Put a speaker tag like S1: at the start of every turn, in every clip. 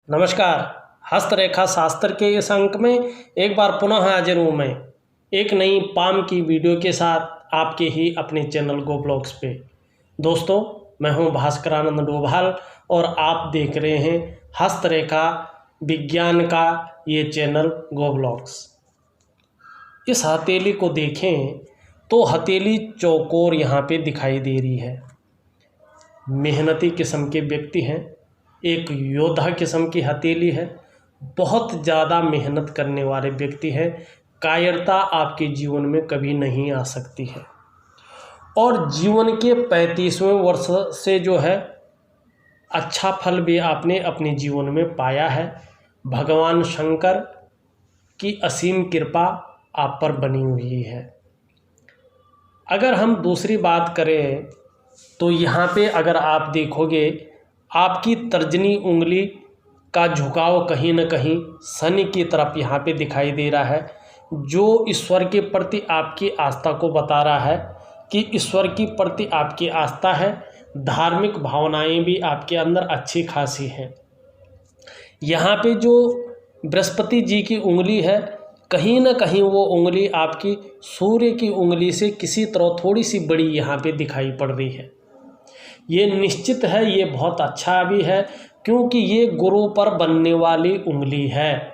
S1: नमस्कार। हस्तरेखा शास्त्र के इस अंक में एक बार पुनः हाजिर हूँ मैं एक नई पाम की वीडियो के साथ आपके ही अपने चैनल गो ब्लॉग्स पे। दोस्तों, मैं हूँ भास्करानंद डोभाल और आप देख रहे हैं हस्तरेखा विज्ञान का ये चैनल गो ब्लॉग्स। इस हथेली को देखें तो हथेली चौकोर यहाँ पे दिखाई दे रही है। मेहनती किस्म के व्यक्ति हैं, एक योद्धा किस्म की हथेली है, बहुत ज़्यादा मेहनत करने वाले व्यक्ति हैं। कायरता आपके जीवन में कभी नहीं आ सकती है और जीवन के 35वें वर्ष से जो है अच्छा फल भी आपने अपने जीवन में पाया है। भगवान शंकर की असीम कृपा आप पर बनी हुई है। अगर हम दूसरी बात करें तो यहाँ पे अगर आप देखोगे आपकी तर्जनी उंगली का झुकाव कहीं न कहीं शनि की तरफ यहाँ पे दिखाई दे रहा है, जो ईश्वर के प्रति आपकी आस्था को बता रहा है कि ईश्वर की प्रति आपकी आस्था है। धार्मिक भावनाएं भी आपके अंदर अच्छी खासी हैं। यहाँ पे जो बृहस्पति जी की उंगली है, कहीं न कहीं वो उंगली आपकी सूर्य की उंगली से किसी तरह थोड़ी सी बड़ी यहाँ पे दिखाई पड़ रही है। ये निश्चित है, ये बहुत अच्छा भी है क्योंकि ये गुरु पर बनने वाली उंगली है।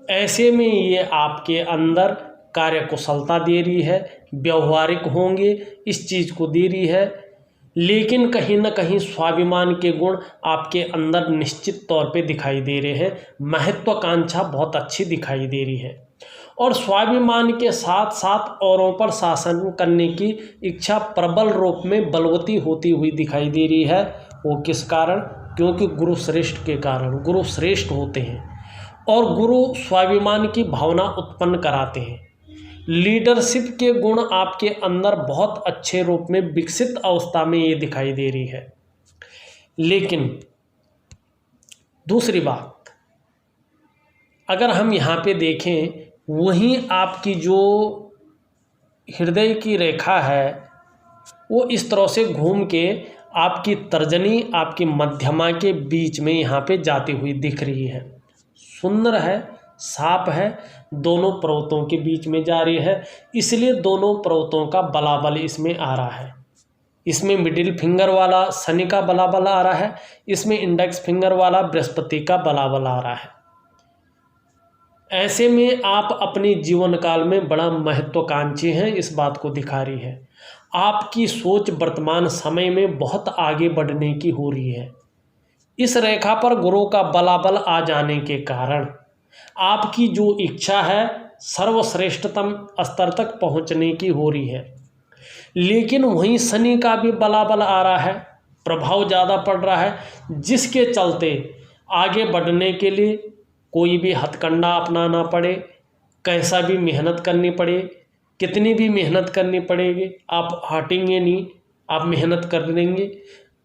S1: ऐसे में ये आपके अंदर कार्यकुशलता दे रही है, व्यवहारिक होंगे इस चीज़ को दे रही है, लेकिन कहीं न कहीं स्वाभिमान के गुण आपके अंदर निश्चित तौर पे दिखाई दे रहे हैं। महत्वाकांक्षा बहुत अच्छी दिखाई दे रही है और स्वाभिमान के साथ साथ औरों पर शासन करने की इच्छा प्रबल रूप में बलवती होती हुई दिखाई दे रही है। वो किस कारण? क्योंकि गुरु श्रेष्ठ के कारण। गुरु श्रेष्ठ होते हैं और गुरु स्वाभिमान की भावना उत्पन्न कराते हैं। लीडरशिप के गुण आपके अंदर बहुत अच्छे रूप में विकसित अवस्था में ये दिखाई दे रही है। लेकिन दूसरी बात, अगर हम यहाँ पे देखें, वहीं आपकी जो हृदय की रेखा है वो इस तरह से घूम के आपकी तर्जनी आपकी मध्यमा के बीच में यहाँ पे जाती हुई दिख रही है। सुंदर है, साफ है, दोनों पर्वतों के बीच में जा रही है, इसलिए दोनों पर्वतों का बलाबल इसमें आ रहा है। इसमें मिडिल फिंगर वाला शनि का बलाबल आ रहा है, इसमें इंडेक्स फिंगर वाला बृहस्पति का बलाबल आ रहा है। ऐसे में आप अपने जीवन काल में बड़ा महत्वाकांक्षी हैं, इस बात को दिखा रही है। आपकी सोच वर्तमान समय में बहुत आगे बढ़ने की हो रही है। इस रेखा पर गुरु का बलाबल आ जाने के कारण आपकी जो इच्छा है सर्वश्रेष्ठतम स्तर तक पहुंचने की हो रही है। लेकिन वहीं शनि का भी बलाबल आ रहा है, प्रभाव ज़्यादा पड़ रहा है, जिसके चलते आगे बढ़ने के लिए कोई भी हथकंडा अपनाना पड़े, कैसा भी मेहनत करनी पड़े, कितनी भी मेहनत करनी पड़ेगी, आप हटेंगे नहीं, आप मेहनत कर लेंगे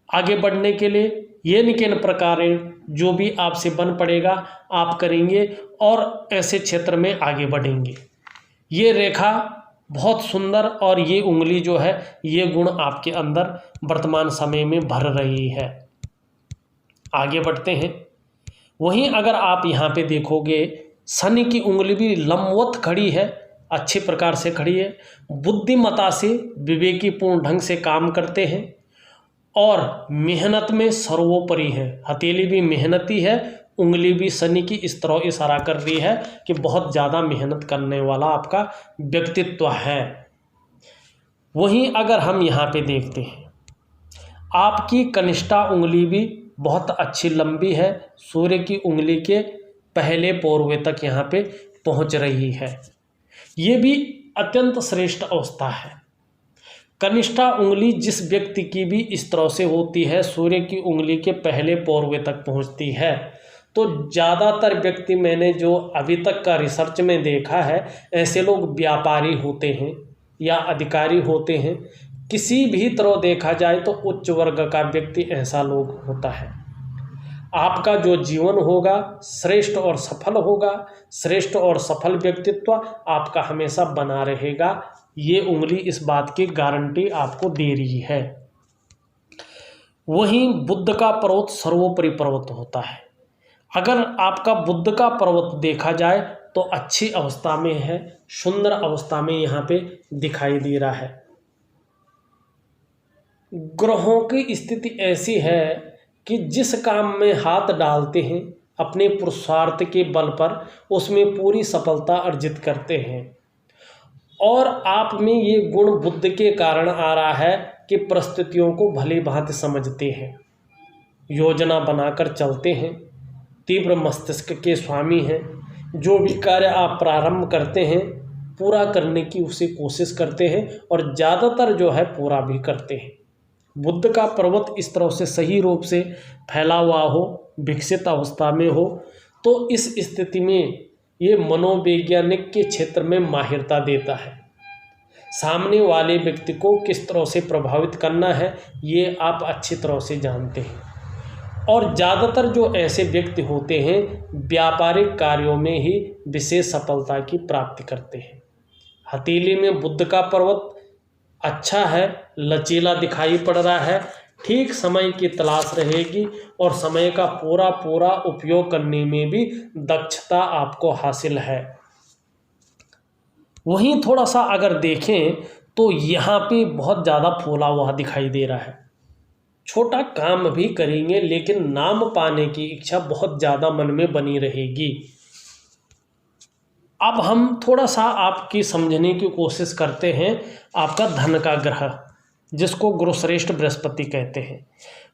S1: आगे बढ़ने के लिए। ये न किन प्रकार जो भी आपसे बन पड़ेगा आप करेंगे और ऐसे क्षेत्र में आगे बढ़ेंगे। ये रेखा बहुत सुंदर और ये उंगली जो है ये गुण आपके अंदर वर्तमान समय में भर रही है। आगे बढ़ते हैं। वहीं अगर आप यहाँ पे देखोगे शनि की उंगली भी लंबवत खड़ी है, अच्छे प्रकार से खड़ी है, बुद्धिमता से विवेकीपूर्ण ढंग से काम करते हैं और मेहनत में सर्वोपरि है। हथेली भी मेहनती है, उंगली भी शनि की इस तरह इशारा कर रही है कि बहुत ज़्यादा मेहनत करने वाला आपका व्यक्तित्व है। वहीं अगर हम यहाँ पे देखते हैं, आपकी कनिष्ठा उंगली भी बहुत अच्छी लंबी है, सूर्य की उंगली के पहले पोरवे तक यहाँ पे पहुँच रही है। ये भी अत्यंत श्रेष्ठ अवस्था है। कनिष्ठा उंगली जिस व्यक्ति की भी इस तरह से होती है, सूर्य की उंगली के पहले पोरवे तक पहुँचती है, तो ज़्यादातर व्यक्ति मैंने जो अभी तक का रिसर्च में देखा है, ऐसे लोग व्यापारी होते हैं या अधिकारी होते हैं। किसी भी तरह देखा जाए तो उच्च वर्ग का व्यक्ति ऐसा लोग होता है। आपका जो जीवन होगा श्रेष्ठ और सफल होगा, श्रेष्ठ और सफल व्यक्तित्व आपका हमेशा बना रहेगा। ये उंगली इस बात की गारंटी आपको दे रही है। वहीं बुद्ध का पर्वत सर्वोपरि पर्वत होता है। अगर आपका बुध का पर्वत देखा जाए तो अच्छी अवस्था में है, सुंदर अवस्था में यहाँ पे दिखाई दे रहा है। ग्रहों की स्थिति ऐसी है कि जिस काम में हाथ डालते हैं अपने पुरुषार्थ के बल पर उसमें पूरी सफलता अर्जित करते हैं। और आप में ये गुण बुद्ध के कारण आ रहा है कि परिस्थितियों को भली भांति समझते हैं, योजना बनाकर चलते हैं, तीव्र मस्तिष्क के स्वामी हैं। जो भी कार्य आप प्रारंभ करते हैं पूरा करने की उसे कोशिश करते हैं और ज़्यादातर जो है पूरा भी करते हैं। बुद्ध का पर्वत इस तरह से सही रूप से फैला हुआ हो, विकसित अवस्था में हो, तो इस स्थिति में ये मनोवैज्ञानिक के क्षेत्र में माहिरता देता है। सामने वाले व्यक्ति को किस तरह से प्रभावित करना है ये आप अच्छी तरह से जानते हैं। और ज़्यादातर जो ऐसे व्यक्ति होते हैं व्यापारिक कार्यों में ही विशेष सफलता की प्राप्ति करते हैं। हथेली में बुद्ध का पर्वत अच्छा है, लचीला दिखाई पड़ रहा है, ठीक समय की तलाश रहेगी और समय का पूरा पूरा उपयोग करने में भी दक्षता आपको हासिल है। वहीं थोड़ा सा अगर देखें तो यहाँ पे बहुत ज़्यादा फूला हुआ दिखाई दे रहा है। छोटा काम भी करेंगे लेकिन नाम पाने की इच्छा बहुत ज़्यादा मन में बनी रहेगी। अब हम थोड़ा सा आपकी समझने की कोशिश करते हैं आपका धन का ग्रह, जिसको गुरुश्रेष्ठ बृहस्पति कहते हैं।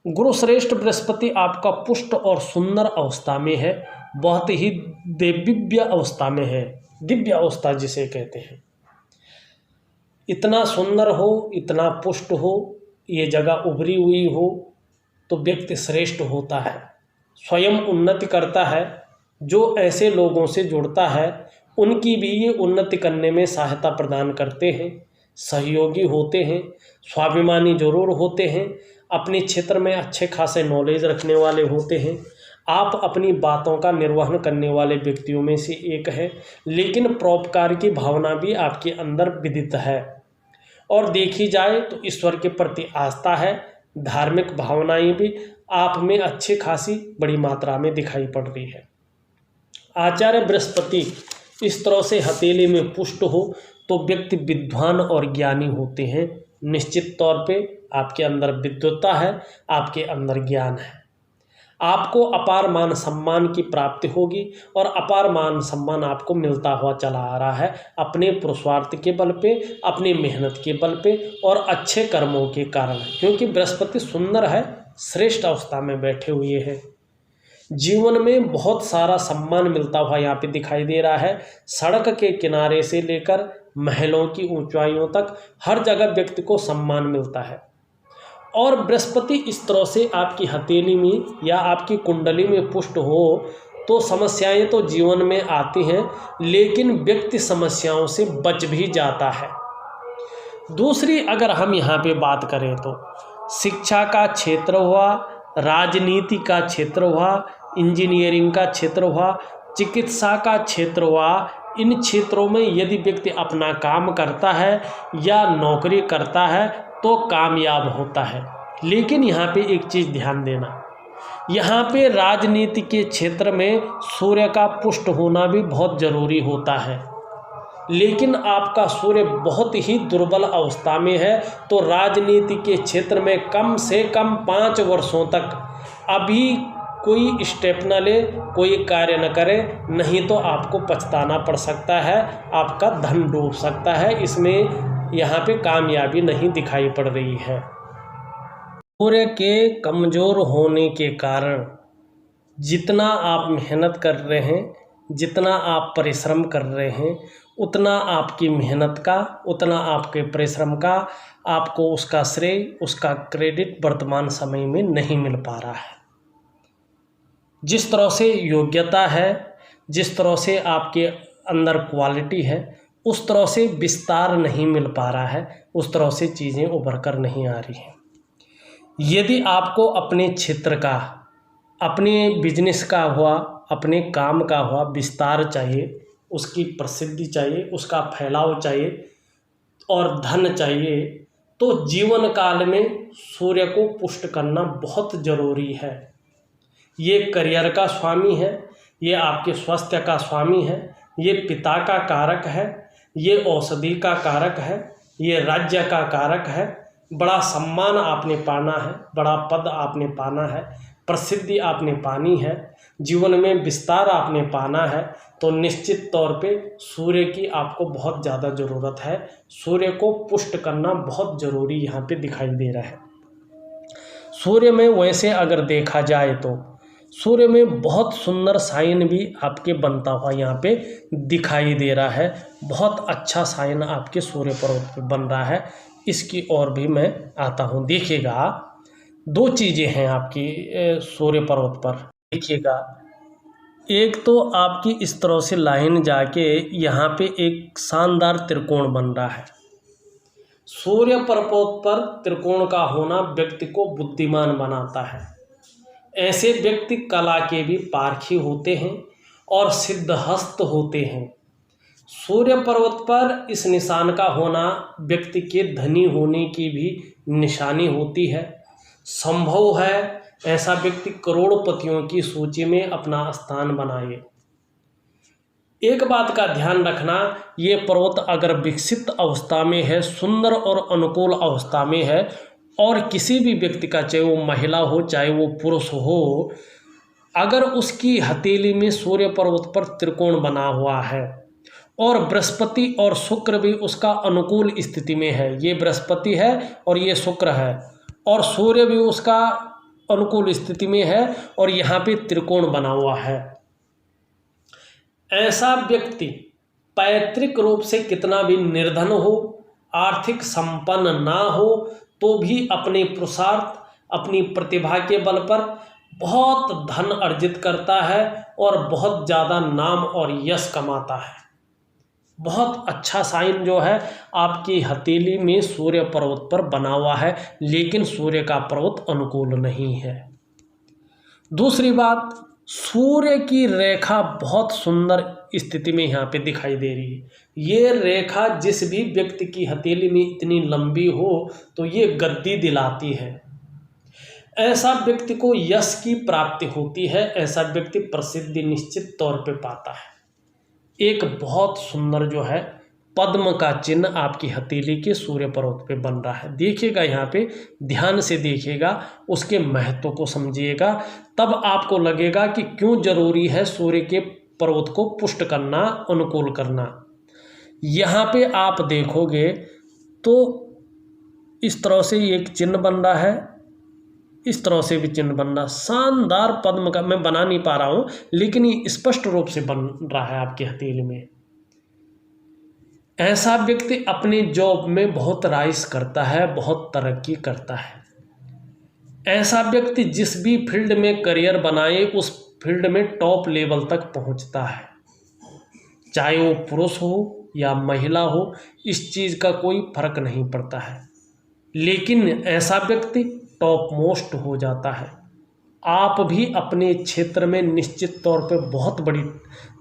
S1: गुरुश्रेष्ठ बृहस्पति आपका पुष्ट और सुंदर अवस्था में है, बहुत ही दिव्य अवस्था में है, दिव्य अवस्था जिसे कहते हैं। इतना सुंदर हो, इतना पुष्ट हो, ये जगह उभरी हुई हो तो व्यक्ति श्रेष्ठ होता है, स्वयं उन्नति करता है। जो ऐसे लोगों से जुड़ता है उनकी भी ये उन्नति करने में सहायता प्रदान करते हैं, सहयोगी होते हैं, स्वाभिमानी जरूर होते हैं, अपने क्षेत्र में अच्छे खासे नॉलेज रखने वाले होते हैं। आप अपनी बातों का निर्वहन करने वाले व्यक्तियों में से एक है, लेकिन परोपकार की भावना भी आपके अंदर विदित है। और देखी जाए तो ईश्वर के प्रति आस्था है, धार्मिक भावनाएं भी आप में अच्छी खासी बड़ी मात्रा में दिखाई पड़ रही है। आचार्य बृहस्पति इस तरह से हथेली में पुष्ट हो तो व्यक्ति विद्वान और ज्ञानी होते हैं। निश्चित तौर पे आपके अंदर विद्वत्ता है, आपके अंदर ज्ञान है, आपको अपार मान सम्मान की प्राप्ति होगी और अपार मान सम्मान आपको मिलता हुआ चला आ रहा है अपने पुरुषार्थ के बल पे, अपनी मेहनत के बल पे और अच्छे कर्मों के कारण, क्योंकि बृहस्पति सुंदर है, श्रेष्ठ अवस्था में बैठे हुए हैं। जीवन में बहुत सारा सम्मान मिलता हुआ यहाँ पे दिखाई दे रहा है। सड़क के किनारे से लेकर महलों की ऊंचाइयों तक हर जगह व्यक्ति को सम्मान मिलता है। और बृहस्पति इस तरह से आपकी हथेली में या आपकी कुंडली में पुष्ट हो तो समस्याएं तो जीवन में आती हैं, लेकिन व्यक्ति समस्याओं से बच भी जाता है। दूसरी अगर हम यहाँ पे बात करें तो शिक्षा का क्षेत्र हुआ, राजनीति का क्षेत्र हुआ, इंजीनियरिंग का क्षेत्र हुआ, चिकित्सा का क्षेत्र हुआ, इन क्षेत्रों में यदि व्यक्ति अपना काम करता है या नौकरी करता है तो कामयाब होता है। लेकिन यहाँ पे एक चीज़ ध्यान देना, यहाँ पे राजनीति के क्षेत्र में सूर्य का पुष्ट होना भी बहुत ज़रूरी होता है। लेकिन आपका सूर्य बहुत ही दुर्बल अवस्था में है तो राजनीति के क्षेत्र में कम से कम 5 वर्षों तक अभी कोई स्टेप न ले, कोई कार्य न करे, नहीं तो आपको पछताना पड़ सकता है, आपका धन डूब सकता है। इसमें यहाँ पे कामयाबी नहीं दिखाई पड़ रही है। सूर्य के कमज़ोर होने के कारण जितना आप मेहनत कर रहे हैं, जितना आप परिश्रम कर रहे हैं, उतना आपकी मेहनत का, उतना आपके परिश्रम का आपको उसका श्रेय, उसका क्रेडिट वर्तमान समय में नहीं मिल पा रहा है। जिस तरह से योग्यता है, जिस तरह से आपके अंदर क्वालिटी है, उस तरह से विस्तार नहीं मिल पा रहा है, उस तरह से चीज़ें उभर कर नहीं आ रही हैं। यदि आपको अपने क्षेत्र का, अपने बिजनेस का हुआ, अपने काम का हुआ विस्तार चाहिए, उसकी प्रसिद्धि चाहिए, उसका फैलाव चाहिए और धन चाहिए, तो जीवन काल में सूर्य को पुष्ट करना बहुत ज़रूरी है। ये करियर का स्वामी है, ये आपके स्वास्थ्य का स्वामी है, ये पिता का कारक है, ये औषधि का कारक है, ये राज्य का कारक है। बड़ा सम्मान आपने पाना है, बड़ा पद आपने पाना है, प्रसिद्धि आपने पानी है, जीवन में विस्तार आपने पाना है। तो निश्चित तौर पे सूर्य की आपको बहुत ज़्यादा ज़रूरत है। सूर्य को पुष्ट करना बहुत ज़रूरी यहाँ पे दिखाई दे रहा है। सूर्य में वैसे अगर देखा जाए तो सूर्य में बहुत सुंदर साइन भी आपके बनता हुआ यहाँ पे दिखाई दे रहा है। बहुत अच्छा साइन आपके सूर्य पर्वत पे बन रहा है। इसकी ओर भी मैं आता हूँ। देखिएगा, दो चीज़ें हैं आपकी सूर्य पर्वत पर। देखिएगा, एक तो आपकी इस तरह से लाइन जाके यहाँ पे एक शानदार त्रिकोण बन रहा है। सूर्य पर्वत पर त्रिकोण का होना व्यक्ति को बुद्धिमान बनाता है। ऐसे व्यक्ति कला के भी पारखी होते हैं और सिद्धहस्त होते हैं। सूर्य पर्वत पर इस निशान का होना व्यक्ति के धनी होने की भी निशानी होती है। संभव है ऐसा व्यक्ति करोड़पतियों की सूची में अपना स्थान बनाए। एक बात का ध्यान रखना, ये पर्वत अगर विकसित अवस्था में है, सुंदर और अनुकूल अवस्था में है, और किसी भी व्यक्ति का, चाहे वो महिला हो चाहे वो पुरुष हो, अगर उसकी हथेली में सूर्य पर्वत पर त्रिकोण बना हुआ है और बृहस्पति और शुक्र भी उसका अनुकूल स्थिति में है, ये बृहस्पति है और ये शुक्र है, और सूर्य भी उसका अनुकूल स्थिति में है और यहाँ पे त्रिकोण बना हुआ है, ऐसा व्यक्ति पैतृक रूप से कितना भी निर्धन हो, आर्थिक संपन्न ना हो, तो भी अपने पुरुषार्थ, अपनी प्रतिभा के बल पर बहुत धन अर्जित करता है और बहुत ज़्यादा नाम और यश कमाता है। बहुत अच्छा साइन जो है आपकी हथेली में सूर्य पर्वत पर बना हुआ है, लेकिन सूर्य का पर्वत अनुकूल नहीं है। दूसरी बात, सूर्य की रेखा बहुत सुंदर स्थिति में यहाँ पे दिखाई दे रही है। ये रेखा जिस भी व्यक्ति की हथेली में इतनी लंबी हो तो ये गद्दी दिलाती है। ऐसा व्यक्ति को यश की प्राप्ति होती है, ऐसा व्यक्ति प्रसिद्धि निश्चित तौर पे पाता है। एक बहुत सुंदर जो है पद्म का चिन्ह आपकी हथेली के सूर्य पर्वत पे बन रहा है। देखिएगा, यहाँ पे ध्यान से देखिएगा, उसके महत्व को समझिएगा, तब आपको लगेगा कि क्यों जरूरी है सूर्य के पर्वत को पुष्ट करना, अनुकूल करना। यहाँ पे आप देखोगे तो इस तरह से एक चिन्ह बन रहा है, इस तरह से भी चिन्ह बन रहा, शानदार पद्म का, मैं बना नहीं पा रहा हूँ लेकिन ये स्पष्ट रूप से बन रहा है आपकी हथेली में। ऐसा व्यक्ति अपनी जॉब में बहुत राइज करता है, बहुत तरक्की करता है। ऐसा व्यक्ति जिस भी फील्ड में करियर बनाए उस फील्ड में टॉप लेवल तक पहुंचता है, चाहे वो पुरुष हो या महिला हो, इस चीज़ का कोई फर्क नहीं पड़ता है। लेकिन ऐसा व्यक्ति टॉप मोस्ट हो जाता है। आप भी अपने क्षेत्र में निश्चित तौर पे बहुत बड़ी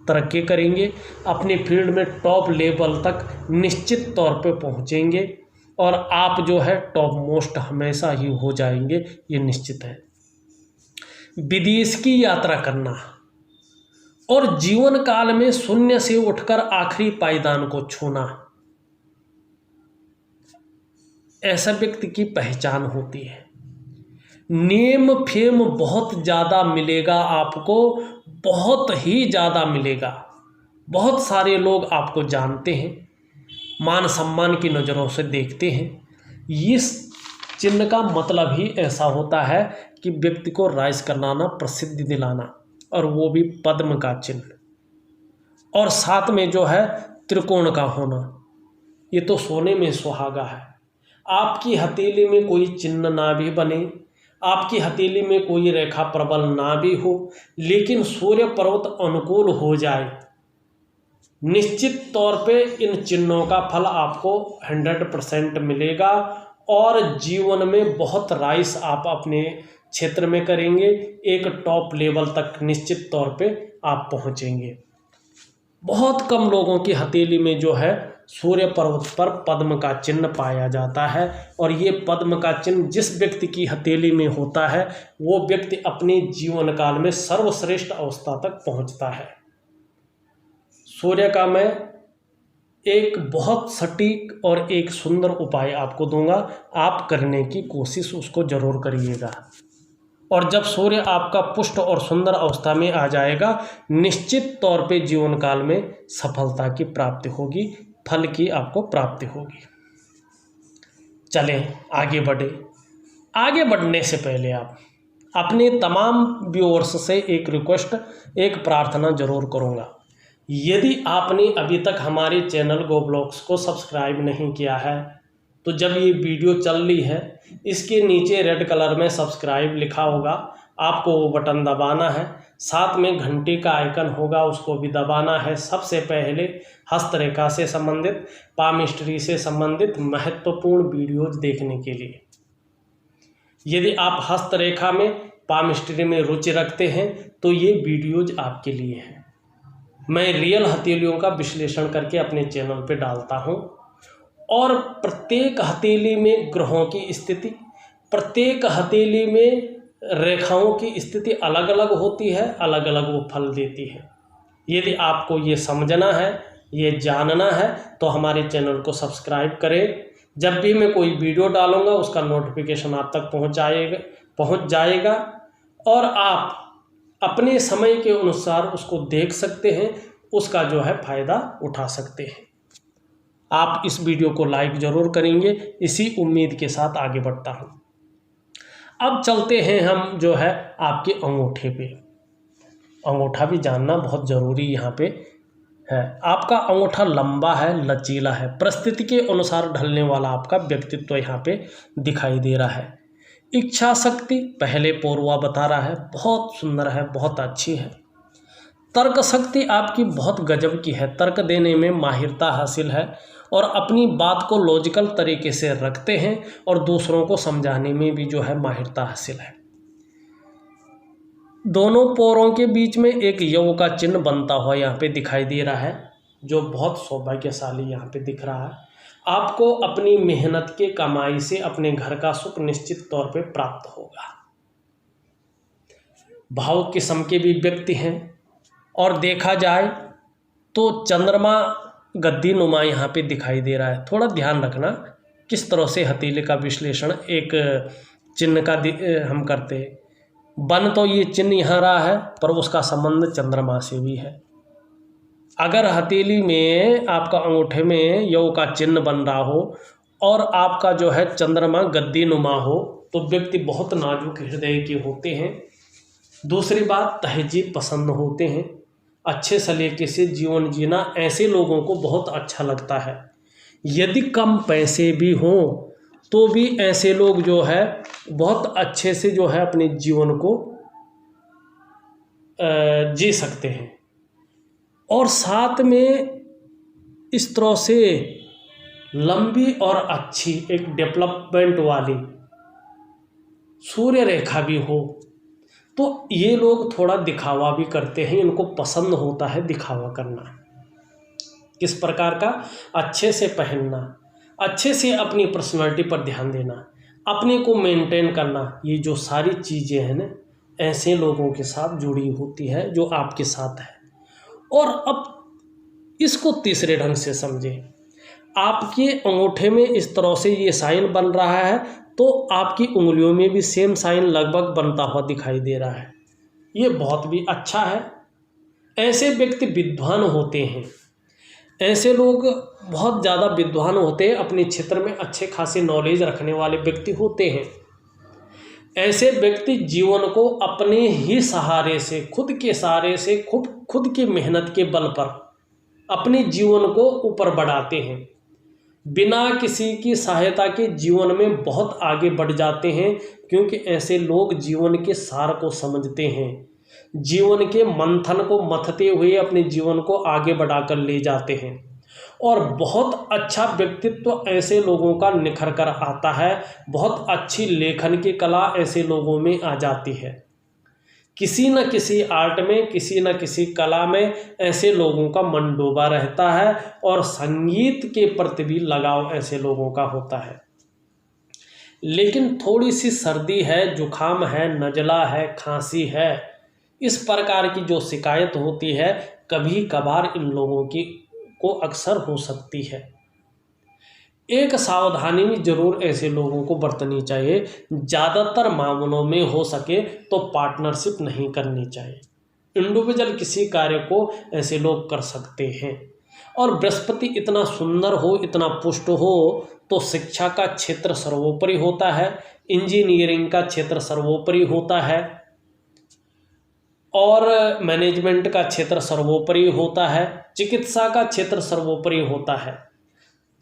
S1: तरक्की करेंगे, अपने फील्ड में टॉप लेवल तक निश्चित तौर पे पहुंचेंगे और आप जो है टॉप मोस्ट हमेशा ही हो जाएंगे, ये निश्चित है। विदेश की यात्रा करना और जीवन काल में शून्य से उठकर आखिरी पायदान को छूना, ऐसा व्यक्ति की पहचान होती है। नेम फेम बहुत ज़्यादा मिलेगा आपको, बहुत ही ज़्यादा मिलेगा। बहुत सारे लोग आपको जानते हैं, मान सम्मान की नज़रों से देखते हैं। इस चिन्ह का मतलब ही ऐसा होता है कि व्यक्ति को राइज कराना, प्रसिद्धि दिलाना, और वो भी पद्म का चिन्ह, और साथ में जो है त्रिकोण का होना, ये तो सोने में सुहागा है। आपकी हथेली में कोई चिन्ह ना भी बने, आपकी हथेली में कोई रेखा प्रबल ना भी हो, लेकिन सूर्य पर्वत अनुकूल हो जाए, निश्चित तौर पे इन चिन्हों का फल आपको 100% मिलेगा और जीवन में बहुत राइज आप अपने क्षेत्र में करेंगे, एक टॉप लेवल तक निश्चित तौर पे आप पहुंचेंगे। बहुत कम लोगों की हथेली में जो है सूर्य पर्वत पर पद्म का चिन्ह पाया जाता है और ये पद्म का चिन्ह जिस व्यक्ति की हथेली में होता है वो व्यक्ति अपने जीवन काल में सर्वश्रेष्ठ अवस्था तक पहुंचता है। सूर्य का मैं एक बहुत सटीक और एक सुंदर उपाय आपको दूंगा, आप करने की कोशिश उसको जरूर करिएगा। और जब सूर्य आपका पुष्ट और सुंदर अवस्था में आ जाएगा, निश्चित तौर पे जीवन काल में सफलता की प्राप्ति होगी, फल की आपको प्राप्ति होगी। चलें आगे बढ़े। आगे बढ़ने से पहले आप अपने तमाम व्यूअर्स से एक रिक्वेस्ट, एक प्रार्थना जरूर करूँगा। यदि आपने अभी तक हमारे चैनल गो ब्लॉग्स को सब्सक्राइब नहीं किया है तो जब ये वीडियो चल रही है इसके नीचे रेड कलर में सब्सक्राइब लिखा होगा, आपको वो बटन दबाना है। साथ में घंटी का आइकन होगा, उसको भी दबाना है। सबसे पहले हस्तरेखा से संबंधित, पामिस्ट्री से संबंधित महत्वपूर्ण वीडियोज देखने के लिए। यदि आप हस्तरेखा में, पामिस्ट्री में रुचि रखते हैं तो ये वीडियोज आपके लिए हैं। मैं रियल हथेलियों का विश्लेषण करके अपने चैनल पे डालता हूँ और प्रत्येक हथेली में ग्रहों की स्थिति, प्रत्येक हथेली में रेखाओं की स्थिति अलग अलग होती है, अलग अलग वो फल देती है। यदि आपको ये समझना है, ये जानना है तो हमारे चैनल को सब्सक्राइब करें। जब भी मैं कोई वीडियो डालूंगा उसका नोटिफिकेशन आप तक पहुँच जाएगा और आप अपने समय के अनुसार उसको देख सकते हैं, उसका जो है फ़ायदा उठा सकते हैं। आप इस वीडियो को लाइक ज़रूर करेंगे, इसी उम्मीद के साथ आगे बढ़ता हूँ। अब चलते हैं हम जो है आपके अंगूठे पे। अंगूठा भी जानना बहुत ज़रूरी यहाँ पे है। आपका अंगूठा लंबा है, लचीला है, परिस्थिति के अनुसार ढलने वाला आपका व्यक्तित्व यहाँ पे दिखाई दे रहा है। इच्छा शक्ति पहले पूर्वा बता रहा है, बहुत सुंदर है, बहुत अच्छी है। तर्क शक्ति आपकी बहुत गजब की है, तर्क देने में माहिरता हासिल है और अपनी बात को लॉजिकल तरीके से रखते हैं और दूसरों को समझाने में भी जो है माहिरता हासिल है। दोनों पोरों के बीच में एक यव का चिन्ह बनता हुआ यहाँ पे दिखाई दे रहा है, जो बहुत सौभाग्यशाली यहाँ पे दिख रहा है। आपको अपनी मेहनत के कमाई से अपने घर का सुख निश्चित तौर पे प्राप्त होगा। भावुक किस्म के भी व्यक्ति हैं और देखा जाए तो चंद्रमा गद्दी नुमा यहाँ पे दिखाई दे रहा है। थोड़ा ध्यान रखना किस तरह से हथेली का विश्लेषण एक चिन्ह का हम करते हैं। बन तो ये चिन्ह यहाँ रहा है पर उसका संबंध चंद्रमा से भी है। अगर हथेली में आपका अंगूठे में यव का चिन्ह बन रहा हो और आपका जो है चंद्रमा गद्दी नुमा हो तो व्यक्ति बहुत नाजुक हृदय के होते हैं। दूसरी बात, तहजीब पसंद होते हैं, अच्छे सलीके से जीवन जीना ऐसे लोगों को बहुत अच्छा लगता है। यदि कम पैसे भी हों तो भी ऐसे लोग जो है बहुत अच्छे से जो है अपने जीवन को जी सकते हैं। और साथ में इस तरह से लंबी और अच्छी एक डेवलपमेंट वाली सूर्य रेखा भी हो तो ये लोग थोड़ा दिखावा भी करते हैं, इनको पसंद होता है दिखावा करना। किस प्रकार का? अच्छे से पहनना, अच्छे से अपनी पर्सनालिटी पर ध्यान देना, अपने को मेंटेन करना, ये जो सारी चीज़ें हैं ना ऐसे लोगों के साथ जुड़ी होती है जो आपके साथ है। और अब इसको तीसरे ढंग से समझें। आपके अंगूठे में इस तरह से ये साइन बन रहा है तो आपकी उंगलियों में भी सेम साइन लगभग बनता हुआ दिखाई दे रहा है। ये बहुत भी अच्छा है। ऐसे व्यक्ति विद्वान होते हैं, ऐसे लोग बहुत ज़्यादा विद्वान होते हैं, अपने क्षेत्र में अच्छे खासे नॉलेज रखने वाले व्यक्ति होते हैं। ऐसे व्यक्ति जीवन को अपने ही सहारे से, खुद के सहारे से, खुद की मेहनत के बल पर अपने जीवन को ऊपर बढ़ाते हैं। बिना किसी की सहायता के जीवन में बहुत आगे बढ़ जाते हैं, क्योंकि ऐसे लोग जीवन के सार को समझते हैं, जीवन के मंथन को मथते हुए अपने जीवन को आगे बढ़ाकर ले जाते हैं। और बहुत अच्छा व्यक्तित्व ऐसे लोगों का निखर कर आता है, बहुत अच्छी लेखन की कला ऐसे लोगों में आ जाती है। किसी न किसी आर्ट में, किसी न किसी कला में ऐसे लोगों का मन डूबा रहता है और संगीत के प्रति भी लगाव ऐसे लोगों का होता है। लेकिन थोड़ी सी सर्दी है, जुखाम है, नज़ला है, खांसी है, इस प्रकार की जो शिकायत होती है कभी कभार इन लोगों की को अक्सर हो सकती है। एक सावधानी भी जरूर ऐसे लोगों को बरतनी चाहिए। ज़्यादातर मामलों में हो सके तो पार्टनरशिप नहीं करनी चाहिए। इंडिविजुअल किसी कार्य को ऐसे लोग कर सकते हैं। और बृहस्पति इतना सुंदर हो, इतना पुष्ट हो तो शिक्षा का क्षेत्र सर्वोपरि होता है, इंजीनियरिंग का क्षेत्र सर्वोपरि होता है और मैनेजमेंट का क्षेत्र सर्वोपरि होता है, चिकित्सा का क्षेत्र सर्वोपरि होता है।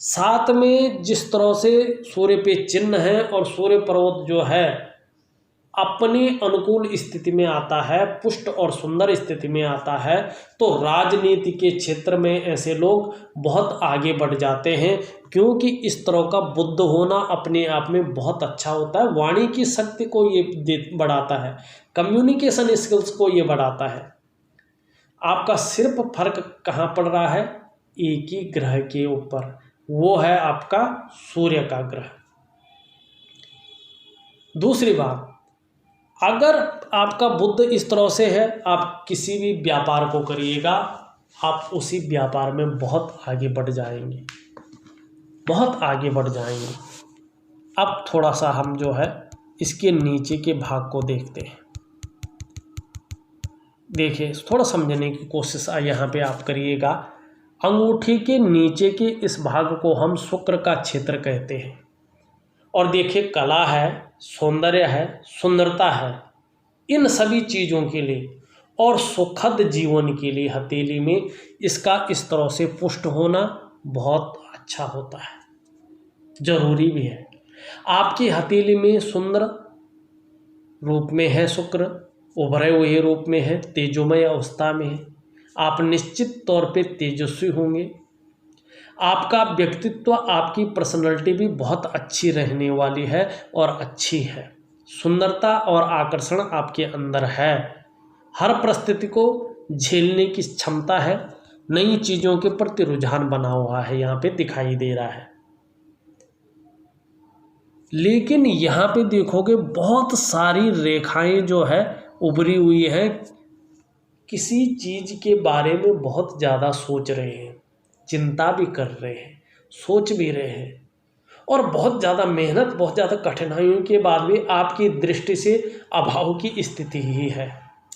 S1: साथ में जिस तरह से सूर्य पे चिन्ह है और सूर्य पर्वत जो है अपनी अनुकूल स्थिति में आता है, पुष्ट और सुंदर स्थिति में आता है, तो राजनीति के क्षेत्र में ऐसे लोग बहुत आगे बढ़ जाते हैं, क्योंकि इस तरह का बुद्ध होना अपने आप में बहुत अच्छा होता है। वाणी की शक्ति को ये बढ़ाता है, कम्युनिकेशन स्किल्स को ये बढ़ाता है। आपका सिर्फ फर्क कहाँ पड़ रहा है? एक ही ग्रह के ऊपर, वो है आपका सूर्य का ग्रह। दूसरी बात, अगर आपका बुध इस तरह से है, आप किसी भी व्यापार को करिएगा, आप उसी व्यापार में बहुत आगे बढ़ जाएंगे, बहुत आगे बढ़ जाएंगे। अब थोड़ा सा हम जो है इसके नीचे के भाग को देखते हैं। देखिए, थोड़ा समझने की कोशिश यहाँ पे आप करिएगा। अंगूठी के नीचे के इस भाग को हम शुक्र का क्षेत्र कहते हैं। और देखिए, कला है, सौंदर्य है, सुंदरता है, इन सभी चीज़ों के लिए और सुखद जीवन के लिए हथेली में इसका इस तरह से पुष्ट होना बहुत अच्छा होता है, जरूरी भी है। आपकी हथेली में सुंदर रूप में है शुक्र, उभरे हुए रूप में है, तेजोमय अवस्था में है, आप निश्चित तौर पे तेजस्वी होंगे। आपका व्यक्तित्व, आपकी पर्सनैलिटी भी बहुत अच्छी रहने वाली है और अच्छी है। सुंदरता और आकर्षण आपके अंदर है, हर परिस्थिति को झेलने की क्षमता है, नई चीज़ों के प्रति रुझान बना हुआ है, यहाँ पे दिखाई दे रहा है। लेकिन यहाँ पे देखोगे बहुत सारी रेखाएं जो है उभरी हुई है, किसी चीज़ के बारे में बहुत ज़्यादा सोच रहे हैं, चिंता भी कर रहे हैं, सोच भी रहे हैं और बहुत ज़्यादा मेहनत, बहुत ज़्यादा कठिनाइयों के बाद भी आपकी दृष्टि से अभाव की स्थिति ही है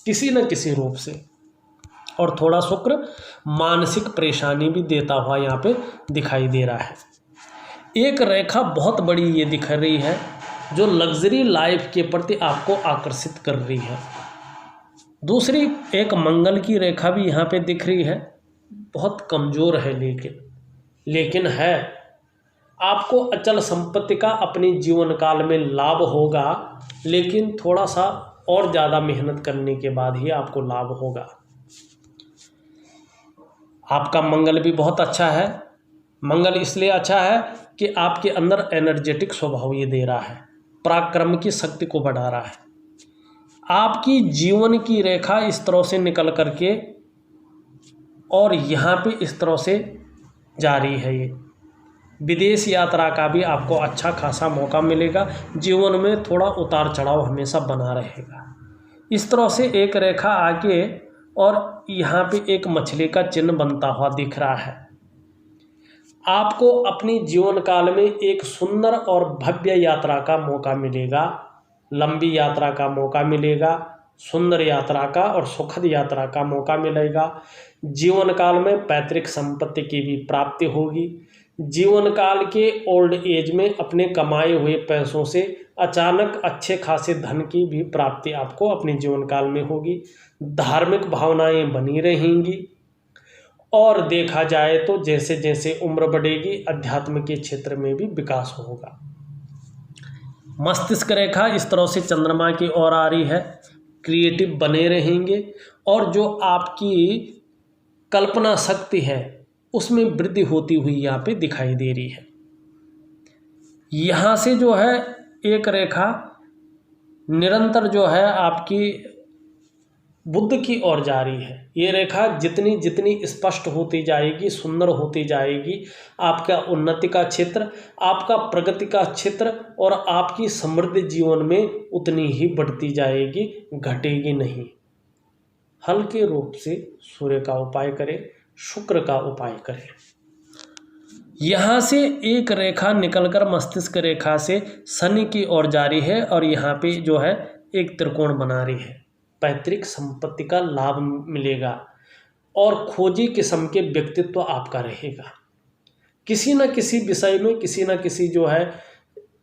S1: किसी न किसी रूप से। और थोड़ा शुक्र मानसिक परेशानी भी देता हुआ यहाँ पे दिखाई दे रहा है। एक रेखा बहुत बड़ी ये दिख रही है जो लग्जरी लाइफ के प्रति आपको आकर्षित कर रही है। दूसरी एक मंगल की रेखा भी यहाँ पे दिख रही है, बहुत कमज़ोर है लेकिन है। आपको अचल संपत्ति का अपने जीवन काल में लाभ होगा, लेकिन थोड़ा सा और ज़्यादा मेहनत करने के बाद ही आपको लाभ होगा। आपका मंगल भी बहुत अच्छा है। मंगल इसलिए अच्छा है कि आपके अंदर एनर्जेटिक स्वभाव ये दे रहा है, पराक्रम की शक्ति को बढ़ा रहा है। आपकी जीवन की रेखा इस तरह से निकल करके और यहाँ पे इस तरह से जा रही है। ये विदेश यात्रा का भी आपको अच्छा खासा मौका मिलेगा। जीवन में थोड़ा उतार चढ़ाव हमेशा बना रहेगा। इस तरह से एक रेखा आके और यहाँ पे एक मछली का चिन्ह बनता हुआ दिख रहा है। आपको अपनी जीवन काल में एक सुंदर और भव्य यात्रा का मौका मिलेगा, लंबी यात्रा का मौका मिलेगा, सुंदर यात्रा का और सुखद यात्रा का मौका मिलेगा। जीवन काल में पैतृक संपत्ति की भी प्राप्ति होगी। जीवन काल के ओल्ड एज में अपने कमाए हुए पैसों से अचानक अच्छे खासे धन की भी प्राप्ति आपको अपने जीवन काल में होगी। धार्मिक भावनाएं बनी रहेंगी और देखा जाए तो जैसे जैसे उम्र बढ़ेगी अध्यात्म के क्षेत्र में भी विकास होगा। मस्तिष्क रेखा इस तरह से चंद्रमा की ओर आ रही है, क्रिएटिव बने रहेंगे और जो आपकी कल्पना शक्ति है उसमें वृद्धि होती हुई यहाँ पे दिखाई दे रही है। यहाँ से जो है एक रेखा निरंतर जो है आपकी बुद्ध की ओर जा रही है। ये रेखा जितनी जितनी स्पष्ट होती जाएगी, सुंदर होती जाएगी, आपका उन्नति का क्षेत्र, आपका प्रगति का क्षेत्र और आपकी समृद्ध जीवन में उतनी ही बढ़ती जाएगी, घटेगी नहीं। हल्के रूप से सूर्य का उपाय करें, शुक्र का उपाय करें। यहाँ से एक रेखा निकलकर मस्तिष्क रेखा से शनि की ओर जा रही है और यहाँ पे जो है एक त्रिकोण बना रही है। पैतृक संपत्ति का लाभ मिलेगा और खोजी किस्म के व्यक्तित्व आपका रहेगा। किसी न किसी विषय में, किसी न किसी जो है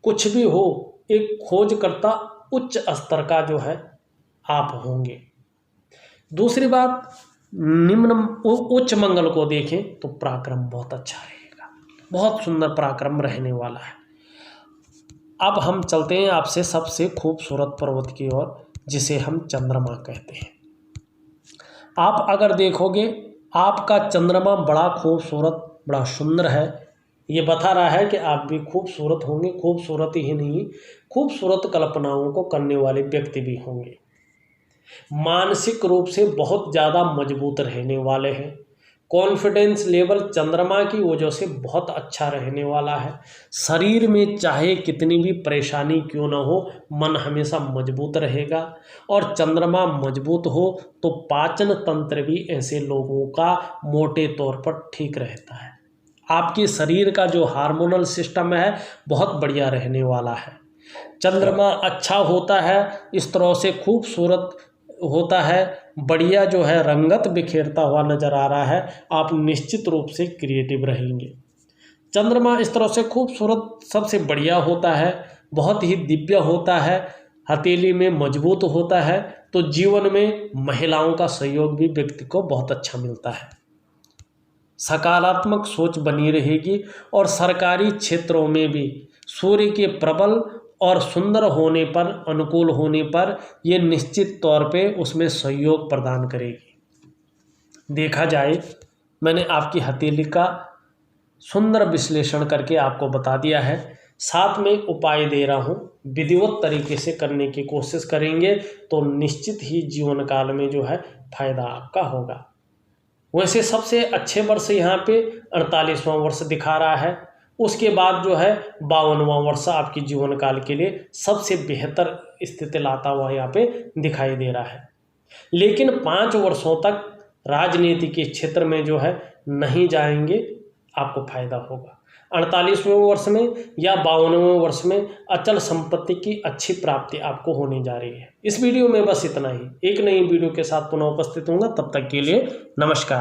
S1: कुछ भी हो, एक खोजकर्ता उच्च स्तर का जो है आप होंगे। दूसरी बात, उच्च मंगल को देखें तो पराक्रम बहुत अच्छा रहेगा, बहुत सुंदर पराक्रम रहने वाला है। अब हम चलते हैं आपसे सबसे खूबसूरत पर्वत की ओर, जिसे हम चंद्रमा कहते हैं। आप अगर देखोगे आपका चंद्रमा बड़ा खूबसूरत, बड़ा सुंदर है। ये बता रहा है कि आप भी खूबसूरत होंगे। खूबसूरत ही नहीं, खूबसूरत कल्पनाओं को करने वाले व्यक्ति भी होंगे। मानसिक रूप से बहुत ज़्यादा मजबूत रहने वाले हैं। कॉन्फिडेंस लेवल चंद्रमा की वजह से बहुत अच्छा रहने वाला है। शरीर में चाहे कितनी भी परेशानी क्यों ना हो, मन हमेशा मजबूत रहेगा। और चंद्रमा मजबूत हो तो पाचन तंत्र भी ऐसे लोगों का मोटे तौर पर ठीक रहता है। आपके शरीर का जो हार्मोनल सिस्टम है बहुत बढ़िया रहने वाला है। चंद्रमा अच्छा होता है, इस तरह से खूबसूरत होता है, बढ़िया जो है रंगत बिखेरता हुआ नजर आ रहा है। आप निश्चित रूप से क्रिएटिव रहेंगे। चंद्रमा इस तरह से खूबसूरत सबसे बढ़िया होता है, बहुत ही दिव्य होता है, हथेली में मजबूत होता है, तो जीवन में महिलाओं का सहयोग भी व्यक्ति को बहुत अच्छा मिलता है। सकारात्मक सोच बनी रहेगी और सरकारी क्षेत्रों में भी सूर्य के प्रबल और सुंदर होने पर, अनुकूल होने पर ये निश्चित तौर पे उसमें सहयोग प्रदान करेगी। देखा जाए, मैंने आपकी हथेली का सुंदर विश्लेषण करके आपको बता दिया है, साथ में उपाय दे रहा हूँ। विधिवत तरीके से करने की कोशिश करेंगे तो निश्चित ही जीवन काल में जो है फायदा आपका होगा। वैसे सबसे अच्छे वर्ष यहाँ पे 48वां वर्ष दिखा रहा है। उसके बाद जो है 52वां वर्ष आपकी जीवन काल के लिए सबसे बेहतर स्थिति लाता हुआ यहाँ पे दिखाई दे रहा है। लेकिन 5 वर्षों तक राजनीति के क्षेत्र में जो है नहीं जाएंगे, आपको फायदा होगा। 48वें वर्ष में या 52वें वर्ष में अचल संपत्ति की अच्छी प्राप्ति आपको होने जा रही है। इस वीडियो में बस इतना ही। एक नई वीडियो के साथ पुनः उपस्थित होऊंगा, तब तक के लिए नमस्कार।